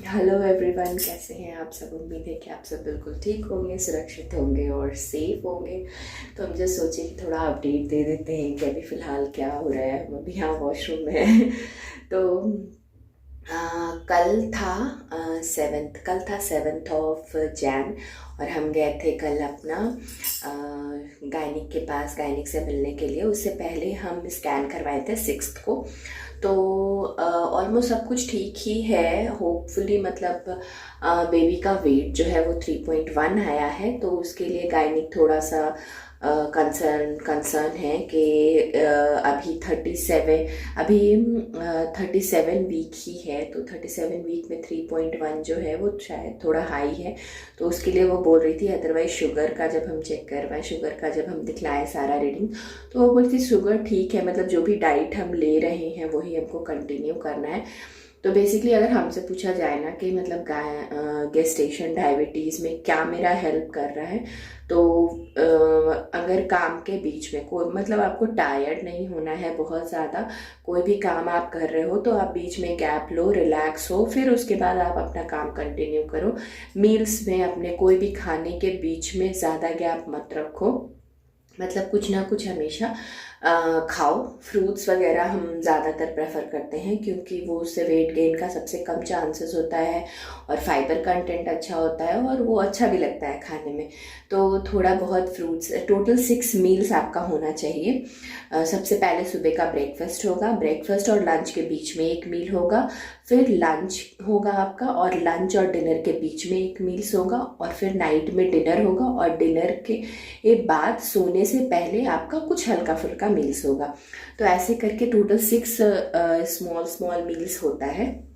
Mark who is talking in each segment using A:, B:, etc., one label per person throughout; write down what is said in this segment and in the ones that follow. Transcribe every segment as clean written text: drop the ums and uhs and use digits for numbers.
A: Hello everyone, कैसे हैं आप सब। उम्मीद है कि आप सब बिल्कुल ठीक होंगे, सुरक्षित होंगे और सेफ होंगे। तो हम जस्ट सोचे कि थोड़ा अपडेट दे देते हैं कि अभी फ़िलहाल क्या हो रहा है। हम अभी यहाँ वॉशरूम में हैं। तो कल था 7th ऑफ जैन और हम गए थे कल अपना गायनिक के पास, गायनिक से मिलने के लिए। उससे पहले हम स्कैन करवाए थे 6th को। तो ऑलमोस्ट सब कुछ ठीक ही है होपफुली। मतलब बेबी का वेट जो है वो 3.1 आया है। तो उसके लिए गायनिक थोड़ा सा कंसर्न है कि अभी 37 वीक ही है। तो 37 वीक में 3.1 जो है वो शायद थोड़ा हाई है। तो उसके लिए वो बोल रही थी। अदरवाइज शुगर का जब हम चेक करवाएं, शुगर का जब हम दिखलाएं सारा रीडिंग, तो वो बोलती शुगर ठीक है। मतलब जो भी डाइट हम ले रहे हैं वही हमको कंटिन्यू करना है। तो बेसिकली अगर हमसे पूछा जाए ना कि मतलब गेस्टेशन डायबिटीज़ में क्या मेरा हेल्प कर रहा है, तो अगर काम के बीच में कोई मतलब आपको टायर्ड नहीं होना है बहुत ज़्यादा, कोई भी काम आप कर रहे हो तो आप बीच में गैप लो, रिलैक्स हो, फिर उसके बाद आप अपना काम कंटिन्यू करो। मील्स में अपने कोई भी खाने के बीच में ज़्यादा गैप मत रखो। मतलब कुछ ना कुछ हमेशा खाओ। फ्रूट्स वगैरह हम ज़्यादातर प्रेफर करते हैं क्योंकि वो उससे वेट गेन का सबसे कम चांसेस होता है और फाइबर कंटेंट अच्छा होता है और वो अच्छा भी लगता है खाने में। तो थोड़ा बहुत फ्रूट्स, टोटल 6 मील्स आपका होना चाहिए। सबसे पहले सुबह का ब्रेकफास्ट होगा, ब्रेकफास्ट और लंच के बीच में एक मील होगा, फिर लंच होगा आपका और लंच और डिनर के बीच में एक मील्स होगा, और फिर नाइट में डिनर होगा, और डिनर के बाद सोने से पहले आपका कुछ हल्का फुल्का मील्स होगा। तो ऐसे करके टोटल 6 स्मॉल मील्स होता है,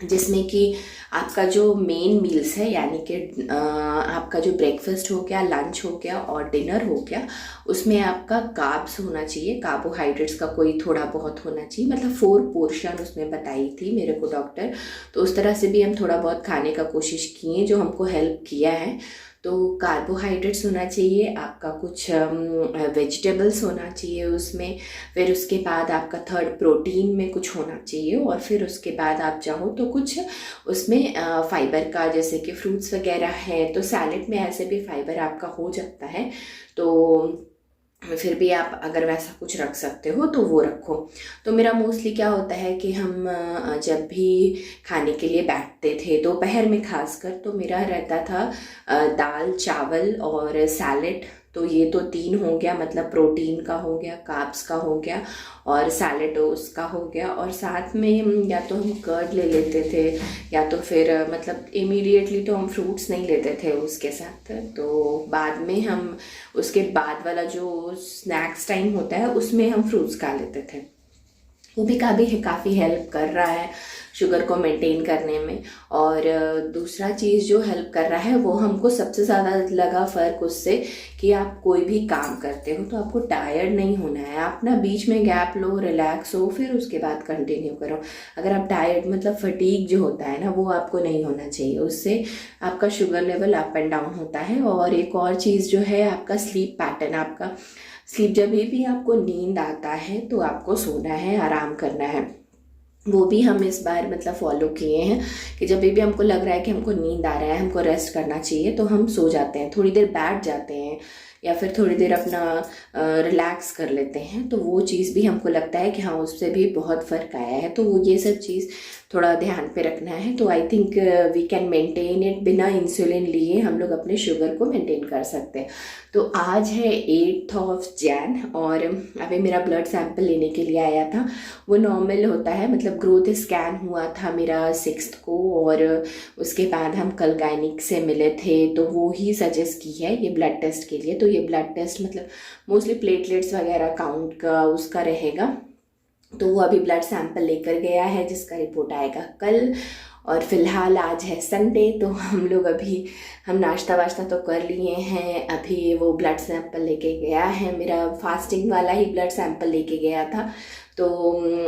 A: जिसमें कि आपका जो मेन मील्स है यानी कि आपका जो ब्रेकफास्ट हो गया, लंच हो गया और डिनर हो गया, उसमें आपका कार्ब्स होना चाहिए, कार्बोहाइड्रेट्स का कोई थोड़ा बहुत होना चाहिए। मतलब 4 पोर्शन उसमें बताई थी मेरे को डॉक्टर। तो उस तरह से भी हम थोड़ा बहुत खाने का कोशिश किए जो हमको हेल्प किया है। तो कार्बोहाइड्रेट्स होना चाहिए आपका, कुछ वेजिटेबल्स होना चाहिए उसमें, फिर उसके बाद आपका थर्ड प्रोटीन में कुछ होना चाहिए, और फिर उसके बाद आप चाहो तो कुछ उसमें फाइबर का, जैसे कि फ्रूट्स वगैरह है तो सैलेड में ऐसे भी फाइबर आपका हो जाता है। तो फिर भी आप अगर वैसा कुछ रख सकते हो तो वो रखो। तो मेरा मोस्टली क्या होता है कि हम जब भी खाने के लिए बैठते थे दोपहर में खासकर, तो मेरा रहता था दाल चावल और सैलेड। तो ये तो 3 हो गया, मतलब प्रोटीन का हो गया, कार्ब्स का हो गया और सैलेड उसका हो गया, और साथ में या तो हम कर्ड ले लेते थे या तो फिर मतलब इमीडिएटली तो हम फ्रूट्स नहीं लेते थे उसके साथ। तो बाद में हम उसके बाद वाला जो स्नैक्स टाइम होता है उसमें हम फ्रूट्स खा लेते थे। वो भी काफ़ी हेल्प कर रहा है शुगर को मेंटेन करने में। और दूसरा चीज़ जो हेल्प कर रहा है वो हमको सबसे ज़्यादा लगा फ़र्क उससे कि आप कोई भी काम करते हो तो आपको टायर्ड नहीं होना है। आप ना बीच में गैप लो, रिलैक्स हो, फिर उसके बाद कंटिन्यू करो। अगर आप टायर्ड मतलब फटीग जो होता है ना, वो आपको नहीं होना चाहिए। उससे आपका sugar level up and down होता है। और एक और चीज़ जो है आपका स्लीप पैटर्न, आपका स्लीप, जब भी आपको नींद आता है तो आपको सोना है, आराम करना है। वो भी हम इस बार मतलब फॉलो किए हैं कि जब भी हमको लग रहा है कि हमको नींद आ रहा है, हमको रेस्ट करना चाहिए, तो हम सो जाते हैं, थोड़ी देर बैठ जाते हैं या फिर थोड़ी देर अपना रिलैक्स कर लेते हैं। तो वो चीज़ भी हमको लगता है कि हाँ, उससे भी बहुत फ़र्क आया है। तो वो ये सब चीज़ थोड़ा ध्यान पे रखना है। तो I think we can maintain it, बिना इंसुलिन लिए हम लोग अपने शुगर को मेंटेन कर सकते हैं। तो आज है 8th ऑफ जैन और अभी मेरा ब्लड सैंपल लेने के लिए आया था। वो नॉर्मल होता है, मतलब ग्रोथ स्कैन हुआ था मेरा 6th को, और उसके बाद हम कल गायनिक से मिले थे तो वो ही सजेस्ट की है ये ब्लड टेस्ट के लिए। तो ये ब्लड टेस्ट मतलब मोस्टली प्लेटलेट्स वगैरह काउंट का उसका रहेगा। तो वो अभी ब्लड सैंपल लेकर गया है जिसका रिपोर्ट आएगा कल। और फिलहाल आज है संडे, तो हम नाश्ता वाश्ता तो कर लिए हैं। अभी वो ब्लड सैंपल लेके गया है, मेरा फास्टिंग वाला ही ब्लड सैंपल लेके गया था। तो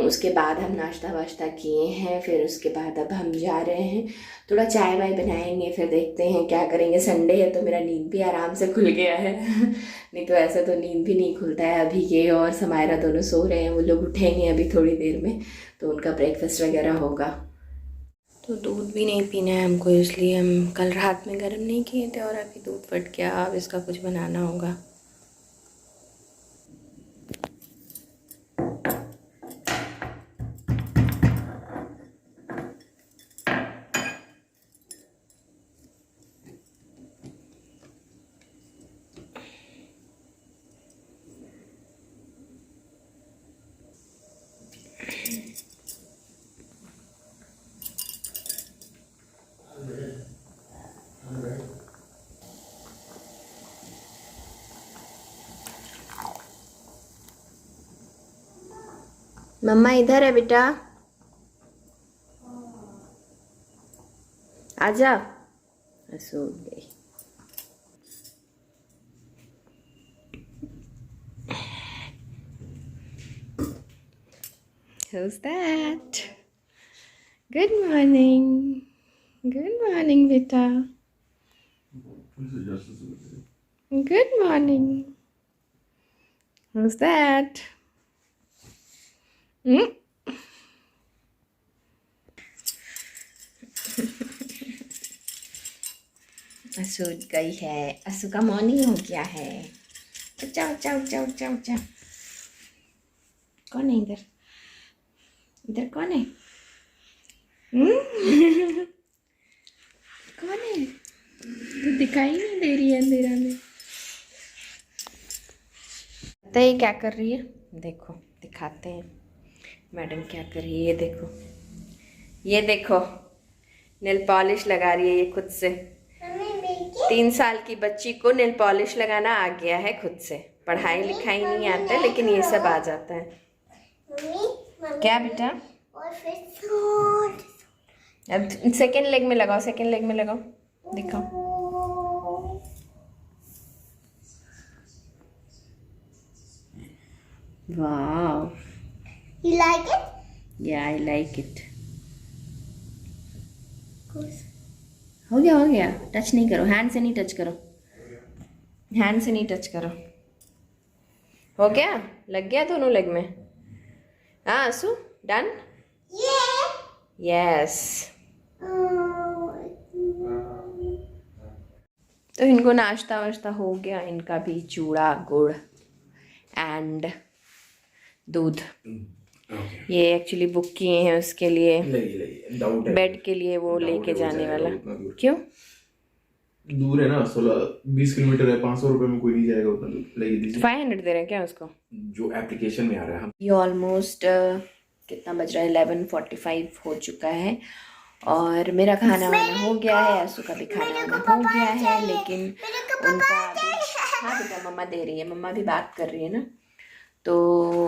A: उसके बाद हम नाश्ता वाश्ता किए हैं, फिर उसके बाद अब हम जा रहे हैं, थोड़ा चाय वाय बनाएंगे, फिर देखते हैं क्या करेंगे। संडे है तो मेरा नींद भी आराम से खुल गया है नहीं तो ऐसा तो नींद भी नहीं खुलता है। अभी ये और समायरा दोनों सो रहे हैं, वो लोग उठेंगे अभी थोड़ी देर में, तो उनका ब्रेकफास्ट वगैरह होगा। तो दूध भी नहीं पीना है हमको, इसलिए हम कल रात में गर्म नहीं किए थे और अभी दूध फट गया। अब इसका कुछ बनाना होगा। मम्मा इधर है बेटा, आजा। सो गई। Who's that? Good morning. Good morning, बेटा. Good morning. Who's that? Hmm? असू गई है। असू का मॉर्निंग हो गया है। जाओ जाओ जाओ जाओ जाओ। कौन है इधर? इधर कौन है? कौन है? तो दिखाई नहीं दे रही है अंधेरा में। पता है क्या कर रही है? देखो दिखाते हैं मैडम क्या कर रही है। ये देखो, ये देखो, नेल पॉलिश लगा रही है ये खुद से। 3 साल की बच्ची को नेल पॉलिश लगाना आ गया है खुद से। पढ़ाई लिखाई नहीं आता है, लेकिन ये सब आ जाता है। क्या बेटा? अब सेकेंड लेग में लगाओ, सेकेंड लेग में लगाओ, दिखाओ। वाह,
B: You like it?
A: yeah, I like it. हो गया, हो गया। टच नहीं करो, हैंड से नहीं टच करो, हैंड से नहीं टच करो। हो गया, लग गया दोनों लेग में। हाँ आंसू, डन। यस। तो इनको नाश्ता वाश्ता हो गया, इनका भी चूड़ा गुड़ एंड दूध। ये एक्चुअली बुक किए हैं उसके लिए, बेड के लिए, वो लेके जाने वाला। क्यों?
B: दूर है ना, 16-20 किलोमीटर है। 500 रुपए में कोई नहीं जाएगा उतना दूर।
A: 500 दे रहे हैं क्या उसको?
B: जो एप्लीकेशन में आ रहा है।
A: ये ऑलमोस्ट कितना बज रहा है? 11:45 हो चुका है और मेरा खाना वाना हो गया है। आंसू का भी खाना वाना हो गया है, लेकिन उनका अभी, हाँ बेटा मम्मा दे रही है, मम्मा भी बात कर रही है ना, तो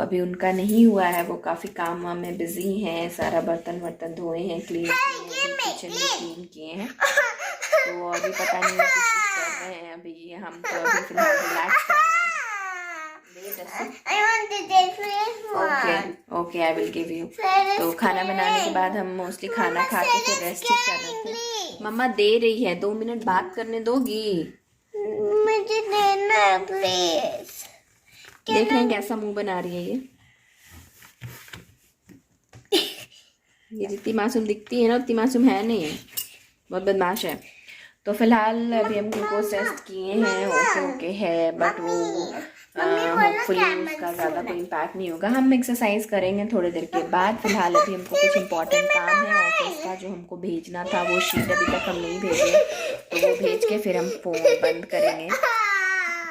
A: अभी उनका नहीं हुआ है। वो काफ़ी काम वाम में बिजी हैं। सारा बर्तन वर्तन धोए हैं, क्लीन किए हैं, किचन भी क्लीन किए हैं। तो अभी पता नहीं वो कुछ कर रहे हैं। अभी हम तो अभी फिलहाल रिलैक्स कर रहे हैं। Okay okay, I will give you. तो खाना बनाने के बाद हम मोस्टली खाना खा के फिर रेस्ट ही कर रहे थे। मम्मा दे रही है, 2 मिनट बात करने दोगी?
B: मुझे देना प्लीज।
A: देख रहे हैं कैसा मुंह बना रही है ये। ये जितनी मासूम दिखती है ना उतनी मासूम है नहीं है, बहुत बदमाश है। तो फिलहाल अभी हम ग्लूकोज टेस्ट किए हैं, ओके ओके है, बट वो होपफुली उसका ज़्यादा कोई इम्पैक्ट नहीं होगा। हम एक्सरसाइज करेंगे थोड़ी देर के बाद। फिलहाल अभी हमको कुछ इंपॉर्टेंट काम है ऑफिस का जो हमको भेजना था, वो शीट अभी तक हम नहीं भेजे, तो वो भेज के फिर हम फ़ोन बंद करेंगे,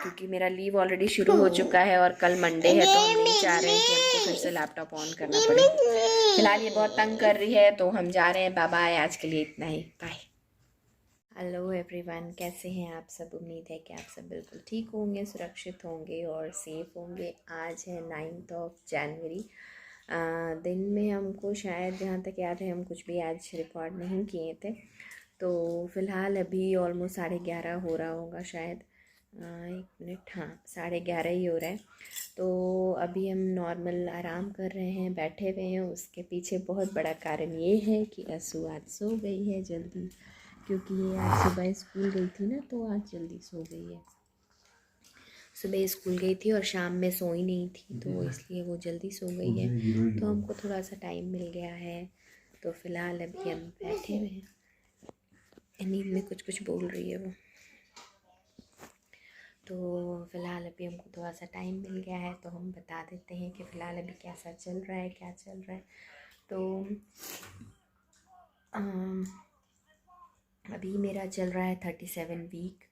A: क्योंकि मेरा लीव ऑलरेडी शुरू हो चुका है और कल मंडे है, तो हम नहीं चाह रहे हैं कि हमको फिर से लैपटॉप ऑन करना पड़े। फिलहाल ये बहुत तंग कर रही है, तो हम जा रहे हैं। बाय बाय, आज के लिए इतना ही, बाय। हेलो एवरीवन, कैसे हैं आप सब? उम्मीद है कि आप सब बिल्कुल ठीक होंगे, सुरक्षित होंगे और सेफ़ होंगे। आज है 9 जनवरी। दिन में हमको शायद, जहाँ तक याद है, हम कुछ भी आज रिकॉर्ड नहीं किए थे। तो फ़िलहाल अभी ऑलमोस्ट 11:30 हो रहा होगा शायद। 1 मिनट, हाँ 11:30 ही हो रहा है। तो अभी हम नॉर्मल आराम कर रहे हैं, बैठे हुए हैं। उसके पीछे बहुत बड़ा कारण ये है कि असू आज सो गई है जल्दी, क्योंकि ये आज सुबह स्कूल गई थी ना, तो आज जल्दी सो गई है। सुबह स्कूल गई थी और शाम में सोई नहीं थी, तो इसलिए वो जल्दी सो गई है। तो हमको थोड़ा सा टाइम मिल गया है, तो फ़िलहाल अभी हम बैठे हुए हैं। नींद में कुछ कुछ बोल रही है वो। तो फ़िलहाल अभी हमको थोड़ा सा टाइम मिल गया है, तो हम बता देते हैं कि फ़िलहाल अभी कैसा चल रहा है, क्या चल रहा है। तो अभी मेरा चल रहा है 37 वीक,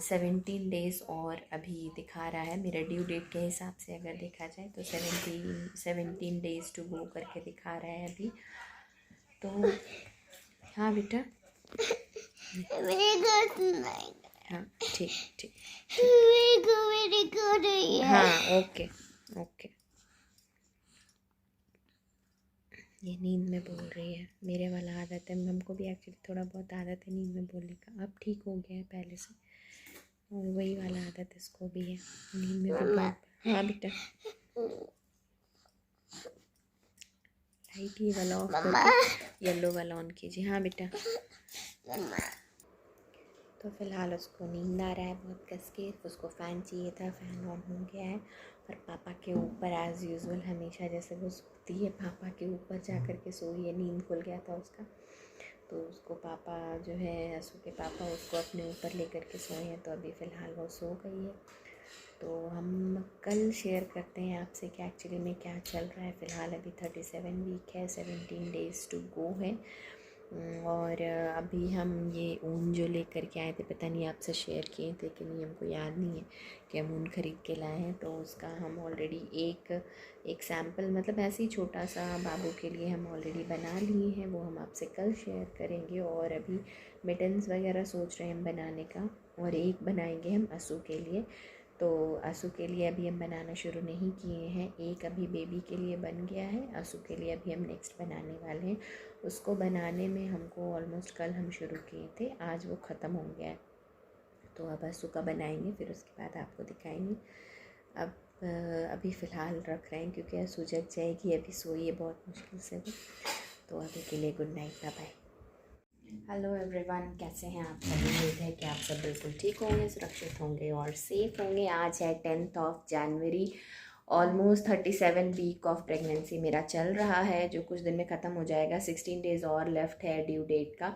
A: 17 डेज़ और अभी दिखा रहा है मेरा ड्यू डेट के हिसाब से अगर देखा जाए तो 17 डेज़ टू गो करके दिखा रहा है अभी। तो हाँ बेटा, हाँ ठीक ठीक, हाँ ओके ओके। ये नींद में बोल रही है, मेरे वाला आदत है, हमको भी एक्चुअली थोड़ा बहुत आदत है नींद में बोलने का। अब ठीक हो गया है पहले से, और वही वाला आदत इसको भी है, नींद में भी बात। हाँ बेटा, लाइट ये वाला ऑफ करके येलो वाला ऑन कीजिए। हाँ बेटा। तो फ़िलहाल उसको नींद आ रहा है बहुत कस के, उसको फ़ैन चाहिए था, फ़ैन ऑन हो गया है। और पापा के ऊपर एज़ यूजुअल हमेशा जैसे वो सोती है, पापा के ऊपर जा कर के सोई है, नींद खुल गया था उसका। तो उसको पापा जो है, असू के पापा उसको अपने ऊपर लेकर के सोए हैं, तो अभी फ़िलहाल वो सो गई है। तो हम कल शेयर करते हैं आपसे कि एक्चुअली में क्या चल रहा है। फ़िलहाल अभी 37 वीक है, 17 डेज़ टू गो है। और अभी हम ये ऊन जो लेकर के आए थे, पता नहीं आपसे शेयर किए थे कि नहीं, हमको याद नहीं है कि हम ऊन ख़रीद के लाए हैं। तो उसका हम ऑलरेडी एक सैम्पल, मतलब ऐसे ही छोटा सा बाबू के लिए हम ऑलरेडी बना लिए हैं, वो हम आपसे कल शेयर करेंगे। और अभी मिटन्स वगैरह सोच रहे हैं हम बनाने का, और एक बनाएंगे हम असू के लिए। तो असू के लिए अभी हम बनाना शुरू नहीं किए हैं, एक अभी बेबी के लिए बन गया है, असू के लिए अभी हम नेक्स्ट बनाने वाले हैं। उसको बनाने में हमको ऑलमोस्ट कल हम शुरू किए थे, आज वो ख़त्म हो गया है। तो अब असू का बनाएंगे, फिर उसके बाद आपको दिखाएंगे। अब अभी फ़िलहाल रख रहे हैं क्योंकि असू जग जाएगी, अभी सोई है बहुत मुश्किल से वो। तो अभी के लिए good night, bye bye. Hello everyone, कैसे हैं आप सब? उम्मीद है कि आप सब बिल्कुल ठीक होंगे, सुरक्षित होंगे और सेफ़ होंगे। आज है 10 जनवरी, ऑलमोस्ट 37 वीक ऑफ प्रेगनेंसी मेरा चल रहा है, जो कुछ दिन में ख़त्म हो जाएगा। 16 डेज़ और लेफ़्ट है ड्यू डेट का।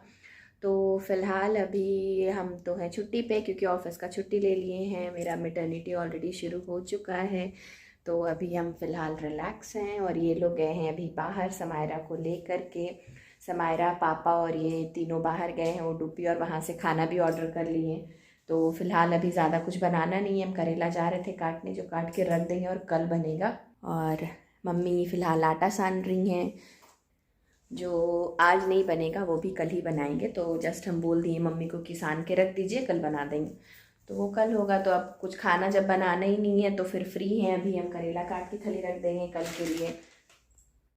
A: तो फ़िलहाल अभी हम तो हैं छुट्टी पे, क्योंकि ऑफिस का छुट्टी ले लिए हैं, मेरा मैटरनिटी ऑलरेडी शुरू हो चुका है। तो अभी हम फ़िलहाल रिलैक्स हैं, और ये लोग गए हैं अभी बाहर समायरा को ले कर के। समायरा, पापा और ये तीनों बाहर गए हैं उडुपी, और वहाँ से खाना भी ऑर्डर कर लिए। तो फ़िलहाल अभी ज़्यादा कुछ बनाना नहीं है, हम करेला जा रहे थे काटने, जो काट के रख देंगे और कल बनेगा। और मम्मी फ़िलहाल आटा सान रही हैं, जो आज नहीं बनेगा वो भी कल ही बनाएंगे। तो जस्ट हम बोल दिए मम्मी को कि सान के रख दीजिए, कल बना देंगे, तो वो कल होगा। तो अब कुछ खाना जब बनाना ही नहीं है तो फिर फ्री हैं अभी, हम करेला काट के खाली रख देंगे कल के लिए।